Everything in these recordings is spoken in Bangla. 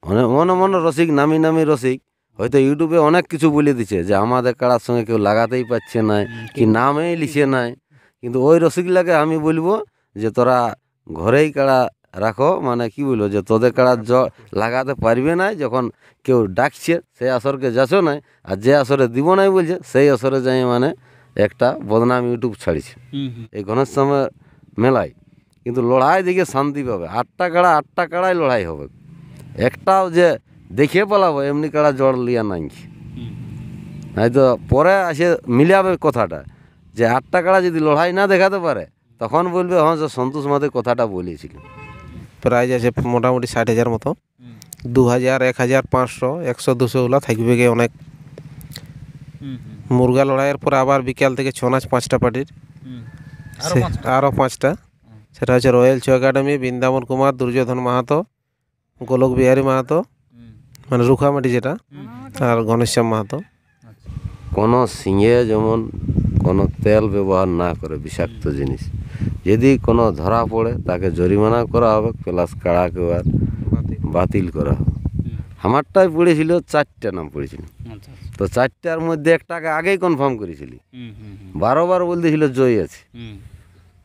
মনে মনে রসিক, নামি নামি রসিক হয়তো ইউটিউবে অনেক কিছু বলে দিচ্ছে যে আমাদের কাড়ার সঙ্গে কেউ লাগাতেই পারছে না, কি নামেই লিখে নাই। কিন্তু ওই রসিকলাকে আমি বলবো যে তোরা ঘরেই কাড়া রাখো, মানে কি বলবো যে তোদের কাড়া লাগাতে পারবে না। যখন কেউ ডাকছে সেই আসরকে যাচ্ছ নাই, আর যে আসরে দিব নাই বলছে সেই আসরে যাই মানে একটা বদনাম ইউটিউব ছাড়িছে এই ঘনশ্যামের মেলায়। কিন্তু লড়াই দিকে শান্তি পাবে, 8টা কাড়া 8টা কাড়াই লড়াই হবে। একটাও যে দেখে পালাবো এমনি কাড়া জড় লিয়া নাই। হয়তো পরে আসে মিলাবে কথাটা যে 8টা কাড়া যদি লড়াই না দেখাতে পারে তখন বলবে হ্যাঁ যে সন্তোষ মাদের কথাটা বলেছিল। প্রাইজ আছে মোটামুটি 60,000 মতো, 2,000, 1,000, 500, 100, 200 ওগুলো থাকবে গে অনেক। মুরগা লড়াইয়ের পরে আবার বিকাল থেকে 6 নাচ 5টা পার্টির, আরও 5টা। সেটা হচ্ছে রয়্যাল ছ একাডেমি, বৃন্দাবন কুমার, দুর্যোধন মাহাতো, গোলক বিহারী মাহাতো মানে রুখামাটি যেটা, আর ঘনশ্যাম মাহাতো। কোনো সিঙে যেমন কোনো তেল ব্যবহার না করে বিষাক্ত জিনিস, যদি কোনো ধরা পড়ে তাকে জরিমানা করা হবে, প্লাস কাড়াকে আর বাতিল করা হবে। আমারটাই পড়েছিল 4টে নাম পড়েছিল, তো 4টার মধ্যে একটাকে আগেই কনফার্ম করেছিলি, 12বার বলতেছিল জয় আছে,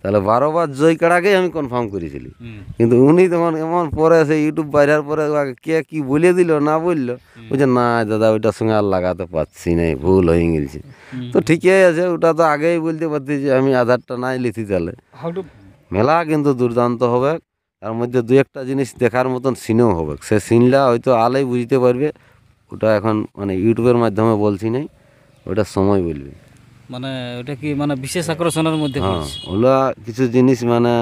তাহলে 12বার জয় কাড়াকেই আমি কনফার্ম করেছিলি। কিন্তু উনি তখন এমন পরে সেই ইউটিউব বাইরার পরে কে কি বলে দিল না বললো, বলছে না দাদা ওইটার সঙ্গে আর লাগাতে পারছি না, ভুল হয়ে গেছে। তো ঠিকই আছে, ওটা তো আগেই বলতে পারতি যে আমি আধারটা নাই লিখি। তাহলে মেলা কিন্তু দুর্দান্ত হবে, তার মধ্যে 2-1টা জিনিস দেখার মতন সিনেও হবে। সে সিনটা হয়তো আলেই বুঝতে পারবে, ওটা এখন মানে ইউটিউবের মাধ্যমে বলছি নাই, ওটা সময় বলবে। মানে ওটা কি মানে বিশেষ আকর্ষণের মধ্যে? হ্যাঁ, ওগুলা কিছু জিনিস মানে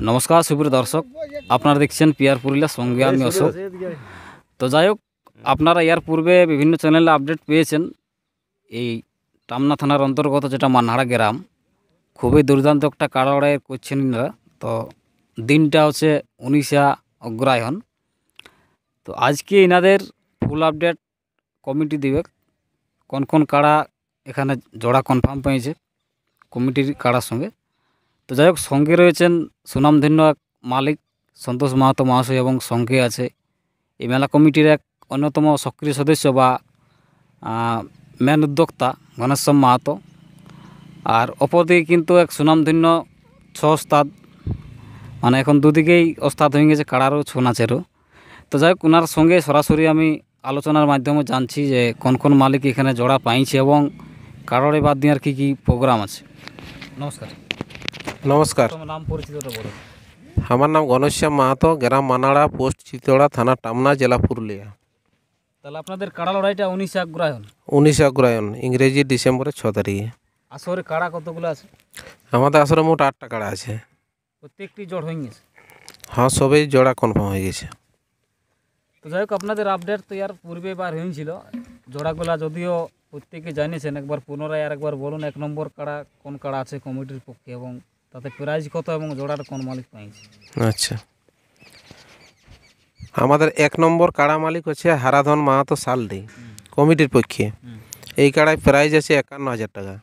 নমস্কার সুপ্রিয় দর্শক, আপনারা দেখছেন পিয়ার পুরুলিয়া, সঙ্গে আমি অশোক। তো যাই হোক, আপনারা এর পূর্বে বিভিন্ন চ্যানেলে আপডেট পেয়েছেন এই টামনা থানার অন্তর্গত যেটা মানহারা গ্রাম, খুবই দুর্দান্ত একটা কাড়া লড়াই করছেন এনারা। তো দিনটা হচ্ছে 19 অগ্রহায়ণ। তো আজকে এনাদের ফুল আপডেট কমিটি দিবে, কোন কোন কাড়া এখানে জোড়া কনফার্ম পেয়েছে কমিটির কাড়ার সঙ্গে। তো যাই হোক, সঙ্গে রয়েছেন সুনামধন্য এক মালিক সন্তোষ মাহাতো মহাশয়, এবং সঙ্গে আছে এই মেলা কমিটির এক অন্যতম সক্রিয় সদস্য বা মেন উদ্যোক্তা ঘনশ্যাম মাহাতো। আর অপরদিকে কিন্তু এক সুনামধন্য ওস্তাদ, মানে এখন দুদিকেই ওস্তাদ হয়ে গেছে, কাড়ারও ছৌ নাচেরও। তো যাই হোক, ওনার সঙ্গে সরাসরি আমি আলোচনার মাধ্যমে জানছি যে কোন কোন মালিক এখানে জোড়া পাইছে এবং কাড়ারে বাদ দিয়ে আর কী কী প্রোগ্রাম আছে। নমস্কার। নমস্কার, নাম পরিচিতটা বলুন। আমার নাম ঘনশ্যাম মাহাতো, গ্রাম মানাড়া, পোস্ট চিতোড়া, থানা টামনা, জেলা পুরুলিয়া। তাহলে আপনাদের কাড়া লড়াইটা 19 অগ্রহায়ণ? 19 অগ্রহায়ণ, ইংরেজি ডিসেম্বরের 6 তারিখে। আসরে কাড়া কতগুলো আছে? আমাদের আসলে মোট 8টা কাড়া আছে। প্রত্যেকটি জড় হয়ে গেছে? হ্যাঁ, সবই জোড়া কনফার্ম হয়ে গেছে। তো যাই হোক, আপনাদের আপডেট তো ইয়ার পূর্বে বার হয়েছিল জোড়াগুলা, যদিও প্রত্যেকে জানিয়েছেন, একবার পুনরায় আর একবার বলুন 1 নম্বর কাড়া কোন কাড়া আছে কমিটির পক্ষে, এবং তাতে প্রাইজ কত এবং জোড়ার কোন মালিক পাইছে? আচ্ছা, আমাদের 1 নম্বর কাড়া মালিক হচ্ছে হারাধন মাহাতো সালডি কমিটির পক্ষে। এই কাড়ায় প্রাইজ আছে 51,000 টাকা।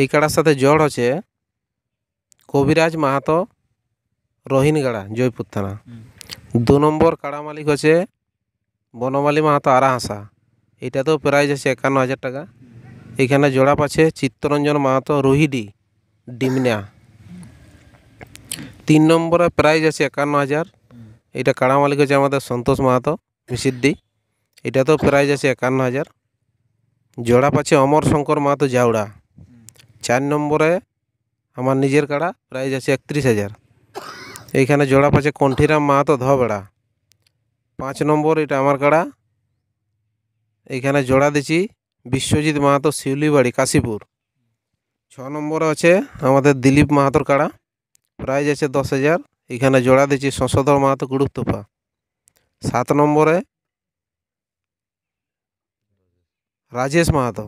এই কাড়ার সাথে জড় হচ্ছে কবিরাজ মাহাতো রোহিণীগাড়া, জয়পুর থানা। 2 নম্বর কাড়া মালিক হচ্ছে বনমালী মাহাতো আরাহাসা, এইটাতেও প্রাইজ আছে 51,000 টাকা। এখানে জোড়া পাচ্ছে চিত্তরঞ্জন মাহাতো রোহিডি, ডিমনা। 3 নম্বরে প্রাইজ আছে 51,000, এটা কাড়া মালিক হচ্ছে আমাদের সন্তোষ মাহাতো মিসিড্ডি, এটাতেও প্রাইজ আছে 51,000। জোড়া পাচ্ছে অমর শঙ্কর মাহাতো জাউড়া। 4 নম্বরে আমার নিজের কাড়া, প্রাইজ আছে 31,000। এইখানে জোড়া পাচ্ছে কণ্ঠিরাম মাহাতো ধবেড়া। 5 নম্বর এটা আমার কাড়া, এইখানে জোড়া দিচ্ছি বিশ্বজিৎ মাহাতো শিউলিবাড়ি, কাশীপুর। 6 নম্বরে আছে আমাদের দিলীপ মাহাতোর কাড়া, প্রাইজ আছে 10,000। এখানে জোড়া দিচ্ছি শশধর মাহাতো গুড়ুপ্তোপা। 7 নম্বরে রাজেশ মাহাতো,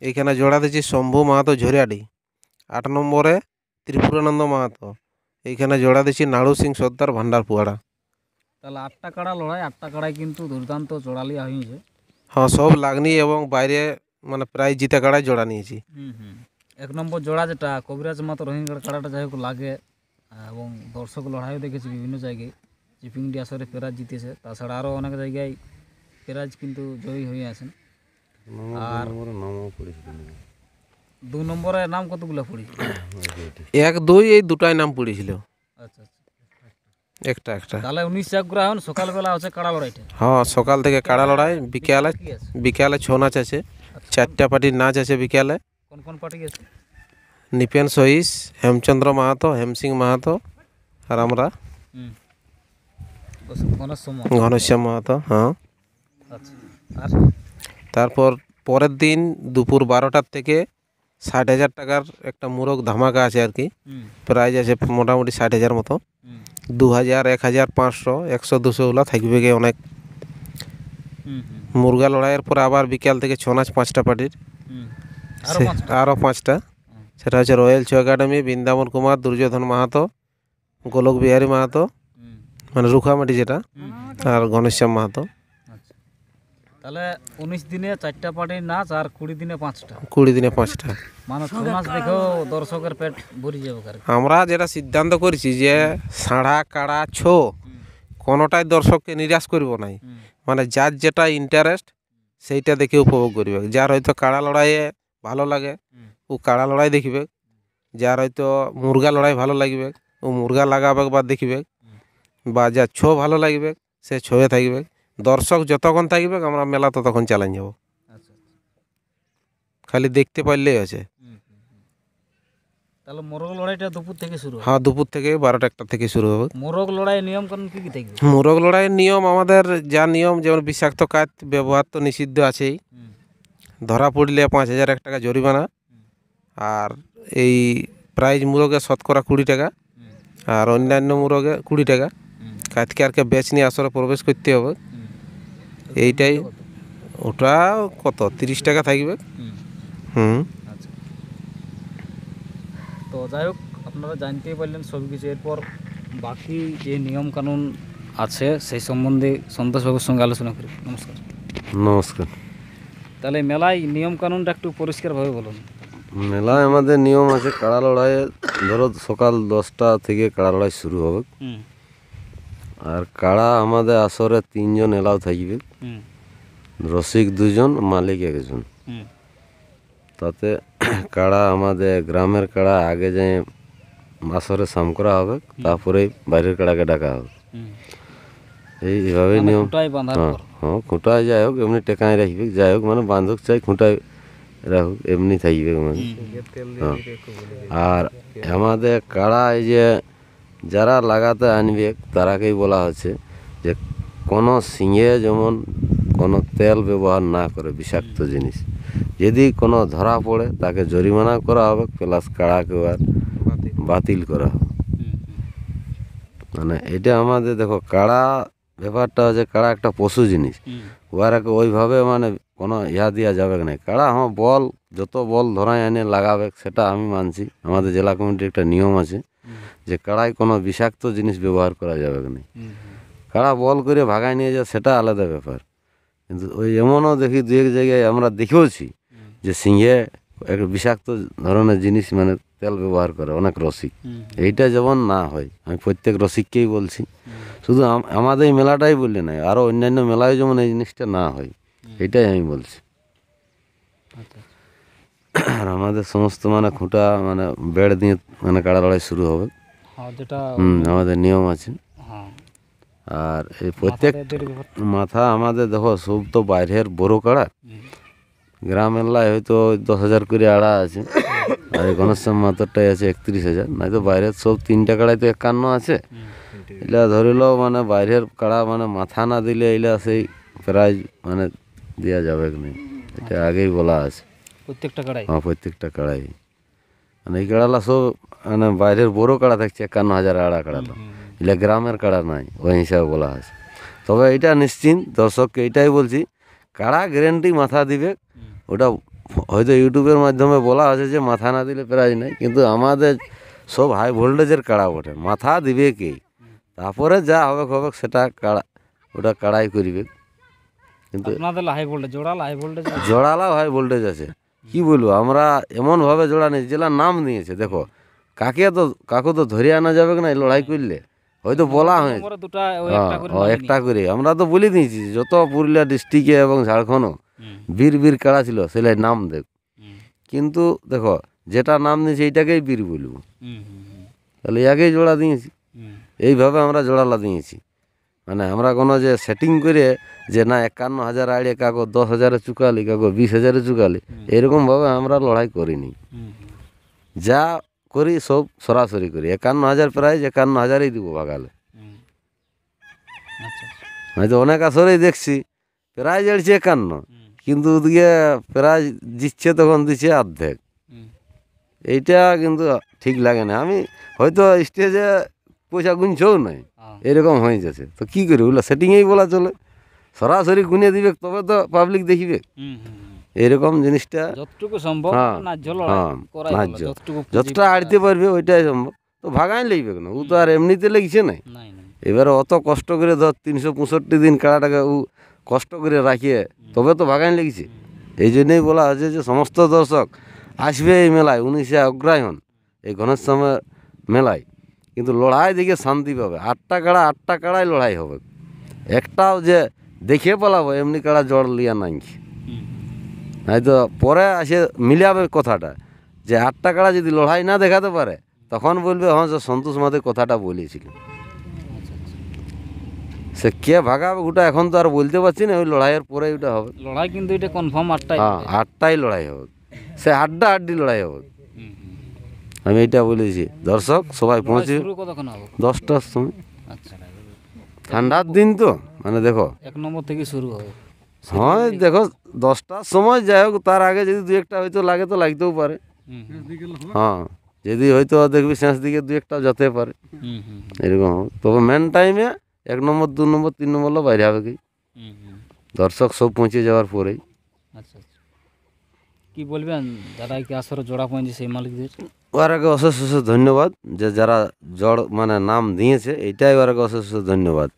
এইখানে জোড়া দিচ্ছি শম্ভু মাহাতো ঝরিয়াডি। 8 নম্বরে ত্রিপুরানন্দ মাহাতো, এইখানে জোড়া দিচ্ছি নাড়ু সিং সর্দার ভান্ডারপুয়াড়া। তাহলে 8টা কাড়া লড়াই, 8টা কাড়াই কিন্তু দুর্দান্ত জোড়ালিয়া হয়েছে। হ্যাঁ সব লাগনি এবং বাইরে মানে প্রায় জিতে কাড়ায় জোড়া নিয়েছি। এক নম্বর জোড়া যেটা কবিরাজ মাতো রোহিঙ্গার কাড়াটা যাই হোক লাগে, এবং দর্শক লড়াইও দেখেছি বিভিন্ন জায়গায়, জিপিংডি আসরে প্রাইজ জিতেছে, তাছাড়া আরও অনেক জায়গায় প্রাইজ কিন্তু জয়ী হয়ে আছেন। আর 2 নম্বরের নাম কতগুলো পড়েছে? 1, 2 এই দুটাই নাম পড়েছিল, আচ্ছা আচ্ছা, একটা একটা। তাহলে 19 এখন সকালবেলা হচ্ছে কাড়া লড়াইটা। হ্যাঁ সকাল থেকে কাড়া লড়াই, বিকেলে কি আছে? বিকেলে 6 নাচ আছে, 4টা পার্টির নাচ আছে বিকেলে। কোন কোন পার্টি আছে? নিপেন সহিস, হেমচন্দ্র মাহাতো, হেমসিং মাহাতো, আর আমরা ঘনশ্যাম মাহাতো। হ্যাঁ আচ্ছা, আর তারপর পরের দিন দুপুর 12টার থেকে 60,000 টাকার একটা মুরগ ধামাকা আছে আর কি। প্রাইজ আছে মোটামুটি 60,000 মতো, 2,000, 1,000, 500, 100, 200 থাকবে গে অনেক। মুরগা লড়াইয়ের পর আবার বিকাল থেকে 6 নাচ 5টা পার্টির, আরও 5টা। সেটা হচ্ছে রয়্যাল ছৌ একাডেমি, বৃন্দাবন কুমার, দুর্যোধন মাহাতো, গোলক বিহারী মাহাতো মানে রুখামাটি যেটা, আর ঘনশ্যাম মাহাতো। আচ্ছা, তাহলে 19 দিনে 4টা পার্টির নাচ আর 20 দিনে 5টা, 20 দিনে 5টা। মানে 6 নাচ দেখেও দর্শকের পেট ভরে যাবে আর কি। আমরা যেটা সিদ্ধান্ত করেছি যে সাড়া কাড়া ছো কোনোটাই দর্শককে নিরাশ করব নাই, মানে যার যেটা ইন্টারেস্ট সেইটা দেখে উপভোগ করবে। যার হয়তো কাড়া লড়াইয়ে ভালো লাগে ও কাড়া লড়াই দেখবে, যার হয়তো মুরগা লড়াই ভালো লাগবে ও মুরগা লাগাবে বা দেখবে, বা যার ছো ভালো লাগবে সে ছোয়ে থাকবে। দর্শক যতক্ষণ থাকবে আমরা মেলা ততক্ষণ চালান যাব, আচ্ছা, খালি দেখতে পারলেই আছে। তাহলে মোরগ লড়াইটা দুপুর থেকে শুরু হবে? হ্যাঁ দুপুর থেকে 12টা 1টা থেকে শুরু হবে। মোরগ লড়াই নিয়ম কানুন কি কি থাকবে? মোরগ লড়াইয়ের নিয়ম আমাদের যা নিয়ম, যেমন বিষাক্ত কাঠ ব্যবহার তো নিষিদ্ধ আছেই, ধরা পড়লে 5,000 টাকা জরিমানা, আর এই প্রাইজ মুরগে শতকরা 20 টাকা, আর অন্যান্য মুরগে 20 টাকা। কাঠকে আর বেচ নিয়ে আসরে প্রবেশ করতে হবে, এইটাই। ওটা কত 30 টাকা থাকবে। আচ্ছা, তো যাই হোক আপনারা জানতেই পারলেন সব কিছু। এরপর বাকি যে নিয়ম কানুন আছে সেই সম্বন্ধে সন্তোষবাবুর সঙ্গে আলোচনা করি। নমস্কার। নমস্কার। তাহলে মেলায় নিয়ম কানুনটা একটু পরিষ্কারভাবে বলুন। মেলায় আমাদের নিয়ম আছে, কাড়া লড়াইয়ে ধরো সকাল 10টা থেকে কাড়া লড়াই শুরু হবে, আর কাড়া আমাদের আসরে 3 জন এলাও থাকবে, রসিক 2 জন, মালিক 1 জন। তাতে কাড়া আমাদের গ্রামের কাড়া আগে যাই আসরে সাম করা হবে, তারপরে বাইরের কাড়াকে ডাকা হবে। এইভাবেই নিয়ম। হ্যাঁ খুঁটায় যাই হোক, এমনি টেকায় রাখবে, যাই হোক মানে বান্ধক চাই খুঁটায় রাখুক, এমনি থাকবে মানে। হ্যাঁ, আর আমাদের কাড়া এই যে যারা লাগাতে আনবে তারাকেই বলা হচ্ছে যে কোনো সিংহে যেমন কোনো তেল ব্যবহার না করে, বিষাক্ত জিনিস। যদি কোনো ধরা পড়ে তাকে জরিমানা করা হবে, প্লাস কাড়াকে আর বাতিল করা হবে। মানে এটা আমাদের দেখো কাড়া ব্যাপারটা হচ্ছে, কাড়া একটা পশু জিনিস, ওয়ারাকে ওইভাবে মানে কোনো দেওয়া যাবে না। কাড়া বল যত বল ধরায় এনে লাগাবে সেটা আমি মানছি, আমাদের জেলা কমিটির একটা নিয়ম আছে যে কাড়ায় কোনো বিষাক্ত জিনিস ব্যবহার করা যাবে না। কাড়া বল করে ভাগায় নিয়ে যায় সেটা আলাদা ব্যাপার, কিন্তু ওই এমনও দেখি 2-1 জায়গায় আমরা দেখেওছি যে সিংহে এক বিষাক্ত ধরনের জিনিস মানে তেল ব্যবহার করে অনেক রসিক। এইটা যেমন না হয়, আমি প্রত্যেক রসিককেই বলছি, শুধু আমাদের এই মেলাটাই বললে নাই, আরও অন্যান্য মেলায় যেমন এই জিনিসটা না হয়, এটাই আমি বলছি। আর আমাদের সমস্ত মানে খুঁটা মানে বেড় দিয়ে মানে কাড়া লড়াই শুরু হবে, আমাদের নিয়ম আছে। আর এই প্রত্যেক মাথা আমাদের দেখো সব তো বাইরের বড় কাড়া, গ্রাম এলাকায় হয়তো 10,000 করে আড়া আছে, আর এই ঘনশ্যাম মাথারটাই আছে 31,000। নয়তো বাইরের সব 3টা কাড়াই তো 51 আছে। এগুলা ধরিল মানে বাইরের কাড়া মানে মাথা না দিলে এগুলা সেই প্রাইজ মানে দেওয়া যাবে না, এটা আগেই বলা আছে প্রত্যেকটা কাড়াই। হ্যাঁ প্রত্যেকটা কাড়াই, মানে এই কাড়ালা সব মানে বাইরের বড় কাড়া থাকছে 51,000 আড়া কাড়ালা, এগুলা গ্রামের কাড়া নাই, ওই হিসাবে বলা আছে। তবে এটা নিশ্চিন্ত দর্শককে এটাই বলছি, কাড়া গ্যারেন্টি মাথা দিবে। ওটা হয়তো ইউটিউবের মাধ্যমে বলা আছে যে মাথা না দিলে প্রাইজ নাই, কিন্তু আমাদের সব হাই ভোল্টেজের কাড়া বটে, মাথা দিবে কে, তারপরে যা হবে হবে সেটা কাড়া, ওটা কাড়াই করবে। কিন্তু আপনাদের হাই ভোল্টেজ জোড়ালা হাই ভোল্টেজ জোড়ালাও হাই ভোল্টেজ আছে। কি বলবো, আমরা এমনভাবে জোড়া নিয়েছি জেলা নাম নিয়েছে। দেখো কাকু তো ধরে আনা যাবে না এই লড়াই করলে, হয়তো বলা হয়েছে নম্বরে দুটা ওই হ্যাঁ একটা করে ও একটা করে। আমরা তো বলে দিয়েছি যত পুরুলিয়া ডিস্ট্রিক্টে এবং ঝাড়খণ্ডও বীর বীর কাড়া ছিল সেলাই নাম দেখ। কিন্তু দেখো যেটা নাম নিয়েছি এইটাকেই বীর বলবো, তাহলে ইয়াকেই জোড়া দিয়েছি। এইভাবে আমরা জোড়ালা দিয়েছি, মানে আমরা কোনো যে সেটিং করে যে না 51,000 আড়িয়ে কাকো 10,000 চুকালি কাকো 20,000 চুকালি, এরকমভাবে আমরা লড়াই করিনি। যা করি সব সরাসরি করি। 51,000 প্রাইজ 51,000ই দিব ভাগালে। আচ্ছা হয়তো অনেক আসরেই দেখছি প্রাইজ এড়ছে 51, কিন্তু ওদিকে প্রাইজ দিচ্ছে তখন দিচ্ছে অর্ধেক। এইটা কিন্তু ঠিক লাগে না। আমি হয়তো স্টেজে পয়সা গুনছেও নাই, এরকম হয়ে যাচ্ছে। তো কী করি, ওগুলো সেটিংয়েই বলা চলে। সরাসরি গুনে দিবে তবে তো পাবলিক দেখবে। এরকম জিনিসটা যতটুকু সম্ভব হ্যাঁ, ন্যায্য হ্যাঁ, লড়াই করাই ভালো, ন্যায্য। যতটুকু যতটা আড়তে পারবে ওইটাই সম্ভব। তো ভাগাই লাগবে কেন, ও তো আর এমনিতে লেগছে নাই। নাই নাই এবারে অত কষ্ট করে ধর 365 দিন কাড়াটাকে ও কষ্ট করে রাখিয়ে তবে তো ভাগাই লেগেছে। এই জন্যই বলা হয়েছে যে সমস্ত দর্শক আসবে এই মেলায় 19শে অগ্রহায়ণ এই গণেশশ্যামের মেলায়, কিন্তু লড়াই দেখে শান্তি পাবে। 8টা কাড়াই লড়াই হবে। একটাও যে দেখে পালাবো এমনি কাড়া জড় লিয়া নাই, হয়তো পরে আসে মিলাবে কথাটা যে 8টা কাড়া যদি লড়াই না দেখাতে পারে তখন বলবে হ্যাঁ যে সন্তোষ মাঝে কথাটা বলেছিল। সে কে ভাগাবে ওটা এখন তো আর বলতে পারছি না, ওই লড়াইয়ের পরে ওটা হবে। লড়াই কিন্তু এটা কনফার্ম 8টাই হ্যাঁ 8টাই লড়াই হবে, সে আড্ডি লড়াই হবে। আমি এইটা বলেছি, দর্শক সবাই পৌঁছে শুরু কতক্ষণ হবে? 10টার সময়। আচ্ছা ঠান্ডার দিন তো মানে দেখো 1 নম্বর থেকে শুরু হবে। হয় দেখো 10টার সময় যাই হোক, তার আগে যদি দু একটা হয়তো লাগে তো লাগতেও পারে। হ্যাঁ যদি হয়তো দেখবি শেষ দিকে দু একটা যেতে পারে, এরকম হবে। তবে মেন টাইমে 1 নম্বর 2 নম্বর 3 নম্বর বাইরে হবে কি দর্শক সব পৌঁছে যাওয়ার পরেই। আচ্ছা কি বলবেন যারা কি আসরে জোড়া পয়েছে সেই মালিকদের? ওরাকে অশেষ অশেষ ধন্যবাদ, যে যারা জড় মানে নাম দিয়েছে এইটাই ওরাকে অশেষ অশেষ ধন্যবাদ।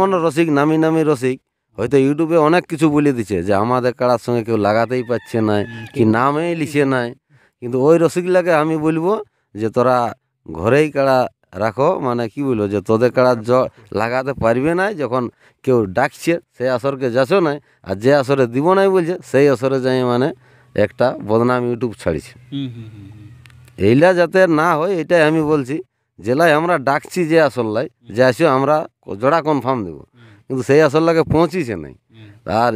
মনে রসিক নামি রসিক হয়তো ইউটিউবে অনেক কিছু বলে দিচ্ছে যে আমাদের কাড়ার সঙ্গে কেউ লাগাতেই পারছে না, কি নামেই লিখে নাই। কিন্তু ওই রসিকলাকে আমি বলবো যে তোরা ঘরেই কাড়া রাখো, মানে কি বলবো যে তোদের কাড়া লাগাতে পারবে না। যখন কেউ ডাকছে সেই আসরকে যাচ্ছ নাই, আর যে আসরে দিব নাই বলছে সেই আসরে যাই মানে একটা বদনাম ইউটিউব ছাড়িছে। এইলা যাতে না হয় এটাই আমি বলছি। জেলায় আমরা ডাকছি যে আসল্লাই যে আসো আমরা জোড়া কনফার্ম দেবো, কিন্তু সেই আসল্লাকে পৌঁছিছে নাই। আর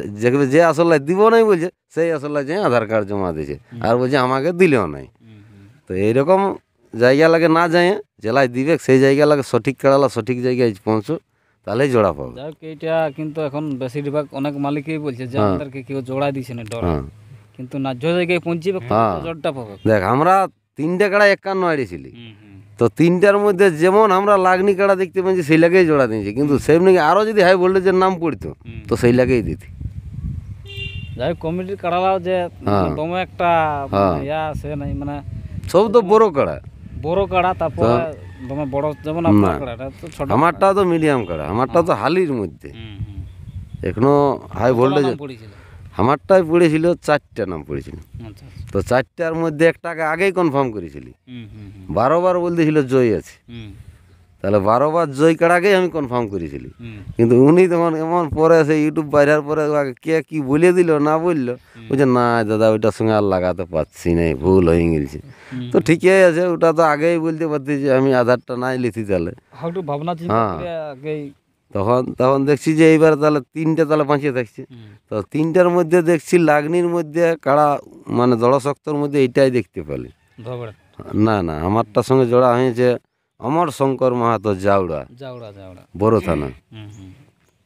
যে আসল্লাই দিব নাই বলছে সেই আসল্লাই যে আধার কার্ড জমা দিয়েছে আর বলছে আমাকে দিলেও নাই। তো এইরকম জায়গা লাগে না যায় জেলায় দিবে, সেই জায়গা লাগে সঠিক কাড়ালা সঠিক জায়গায় পৌঁছো, তাহলেই জোড়া পাবো। যাই হোক এইটা কিন্তু এখন বেশিরভাগ অনেক মালিকই বলছে যে আমাদেরকে কেউ জোড়া দিছে না ডর, কিন্তু ন্যায্য জায়গায় পৌঁছিবে জোরটা পাবে। দেখ আমরা 3টে কাড়া 51 আড়িয়েছিলি, তো 3টার মধ্যে যেমন আমরা লাগনি কাড়া দেখতে পাচ্ছি সেই লাগেই জোড়া দিয়েছি, কিন্তু সেমনি আরও যদি হাই ভোল্টেজের নাম পড়তো তো সেই লাগেই দিতি। যাই হোক কমিটির কাড়ালাও যে দমে একটা ইয়া সে নাই, মানে সব তো বড় কাড়া, বড় কাড়া, তারপরে দমে বড় যেমন আপনার কাড়াটা তো ছোট, আমারটা তো মিডিয়াম কাড়া, আমারটা তো হালির মধ্যে এখনো হাই ভোল্টেজ। পড়েছিল আমারটাই পড়েছিল 4টে নাম পড়েছিল, আচ্ছা তো 4টার মধ্যে একটাকে আগেই কনফার্ম করেছিলি। 12বার বলতেছিল জয় আছে, তাহলে 12বার জয় কাড়াকেই আমি কনফার্ম করেছিলি। কিন্তু উনি তখন এমন পরে সেই ইউটিউব বাইরের পরে কে কি বলে দিল না বললো, বলছে না দাদা ওইটার সঙ্গে আর লাগাতে পারছি না, ভুল হয়ে গেছে। তো ঠিকই আছে, ওটা তো আগেই বলতে পারতি যে আমি আধারটা নাই লিখি তাহলে। একটু ভাবনা চিন্তা করে আগেই তখন দেখছি যে এইবার তাহলে 3টে তাহলে বাঁচিয়ে থাকছে। তো 3টার মধ্যে দেখছি লাগনির মধ্যে কাড়া মানে দড়শক্তর মধ্যে এইটাই দেখতে পেলি। না আমারটার সঙ্গে জোড়া হয়েছে অমর শঙ্কর মাহাতো জাউড়া বড় থানা।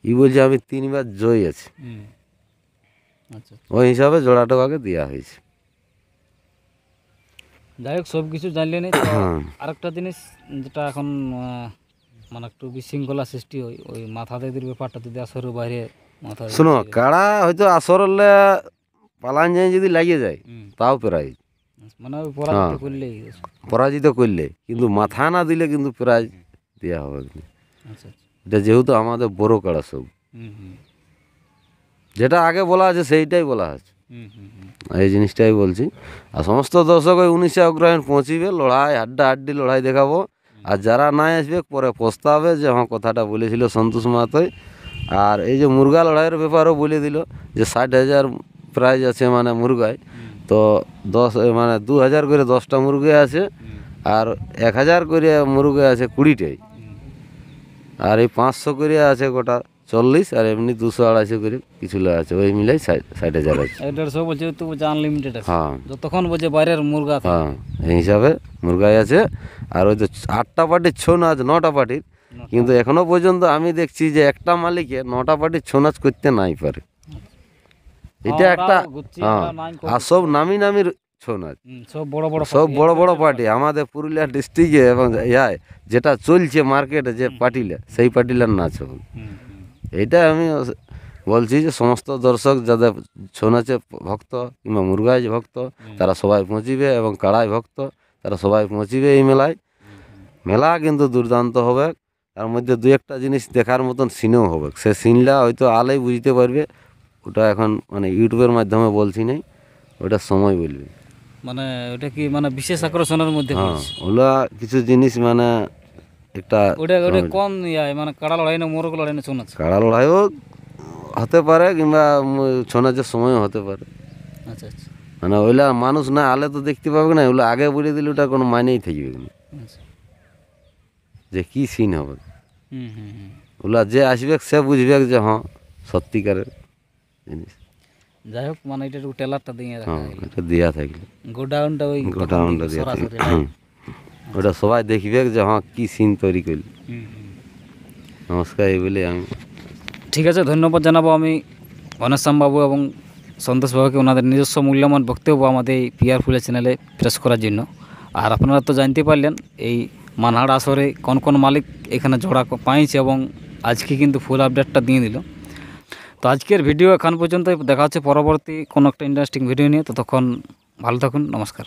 ই বলছে আমি 3বার জয় আছি, ওই হিসাবে জোড়াটা আগে দেওয়া হয়েছে। যাই হোক সব কিছু জানলে নেই। আরেকটা জিনিস যেটা এখন মানে একটু বিশৃঙ্খলা সৃষ্টি হয়, ওই মাথাতে দির ব্যাপারটা যদি আসরের বাইরে মাথা শোনো কাড়া হয়তো আসর হলে পালান যায় যদি লাগিয়ে যায় তাও প্রাইজ, মানে ওই পরাজিত করলেই পরাজিত করলে, কিন্তু মাথা না দিলে কিন্তু প্রাইজ দেওয়া হবে। আচ্ছা এটা যেহেতু আমাদের বড় কাড়া সব, যেটা আগে বলা আছে সেইটাই বলা আছে, এই জিনিসটাই বলছি। আর সমস্ত দর্শক ওই 19 অগ্রহায়ণ পৌঁছিবে, লড়াই হাড্ডাহাড্ডি লড়াই দেখাবো। আর যারা না আসবে পরে পস্তাবে যে হ্যাঁ কথাটা বলেছিল সন্তোষ মাহাতোই। আর এই যে মুরগা লড়াইয়ের ব্যাপারও বলে দিল যে 60,000 প্রাইজ আছে মানে মুরগায়, তো 2000 করে 10টা মুরগি আছে, আর 1000 করে মুরগি আছে 20টাই, আর এই 500 করে আছে গোটা 40, আর এমনি 200-250 করে কিছু আছে, ওই মিলাই 60,000 আছে। 150 বলছে, তো বলছে আনলিমিটেড আছে, হ্যাঁ যতক্ষণ বলছে বাইরের মুরগা থাকে। হ্যাঁ, এই হিসাবে মুরগাই আছে। আর ওই তো 8টা পার্টির ছৌ নাচ, 9টা পার্টির, কিন্তু এখনো পর্যন্ত আমি দেখছি যে একটা মালিকে 9টা পার্টির ছৌ নাচ করতে নাই পারে। এটা একটা হ্যাঁ, আর সব নামি নামির ছৌ নাচ, সব বড় বড় সব বড় বড় পার্টি আমাদের পুরুলিয়া ডিস্ট্রিক্টে এবং ইয়ায় যেটা চলছে মার্কেটে যে পার্টিলা, সেই পার্টিলার নাচ হবে। এইটা আমি বলছি যে সমস্ত দর্শক যাদের ছৌ নাচে ভক্ত কিংবা মুরগায় ভক্ত তারা সবাই পৌঁছিবে, এবং কাড়াই ভক্ত তারা সবাই পৌঁছিবে এই মেলায়। মেলা কিন্তু দুর্দান্ত হবে, তার মধ্যে 2-1টা জিনিস দেখার মতন সিনও হবে। সে সিনটা হয়তো আলেই বুঝতে পারবে, ওটা এখন মানে ইউটিউবের মাধ্যমে বলছি নাই, ওটা সময় বলবে। মানে ওটা কি মানে বিশেষ আকর্ষণের মধ্যে হ্যাঁ, পড়ছে? ওগুলা কিছু জিনিস মানে একটা ওটা কোন মানে কাড়া লড়াই না মোরগ লড়াই না ছৌ নাচ? কাড়া লড়াইও হতে পারে কিংবা ছৌ নাচের সময়ও হতে পারে। আচ্ছা আচ্ছা মানে ওইলা মানুষ না আলে তো দেখতে পাবে না, ওগুলো আগে বলে দিলে ওটা কোনো মানেই থাকবে না আচ্ছা। যে কী সিন হবে। হুম হুম হুম। ওগুলা যে আসবে সে বুঝবে যে হ্যাঁ সত্যিকারের জিনিস। যাই হোক, মানে এটা একটু টেলারটা দিয়ে রাখা হ্যাঁ, এটা দেওয়া থাকলে গোডাউনটা ওই গোটাউনটা দেওয়া থাকলে সরাসরি live। ওটা সবাই দেখবে যে হ্যাঁ কী সিন তৈরি করলি। হুম, হুম। নমস্কার, এই বলে আমি ঠিক আছে, ধন্যবাদ জানাবো আমি ঘনশ্যাম বাবু এবং সন্তোষ বাবুকে ওনাদের নিজস্ব মূল্যবান বক্তব্য আমাদের এই পিআর ফুলের চ্যানেলে প্রেস করার জন্য। আর আপনারা তো জানতে পারলেন এই মানহাট আসরে কোন কোন মালিক এখানে জোড়া পাইছে, এবং আজকে কিন্তু ফুল আপডেটটা দিয়ে দিল। তো আজকের ভিডিও এখান পর্যন্ত, দেখা হচ্ছে পরবর্তী কোনো একটা ইন্টারেস্টিং ভিডিও নিয়ে। ততক্ষণ ভালো থাকুন, নমস্কার।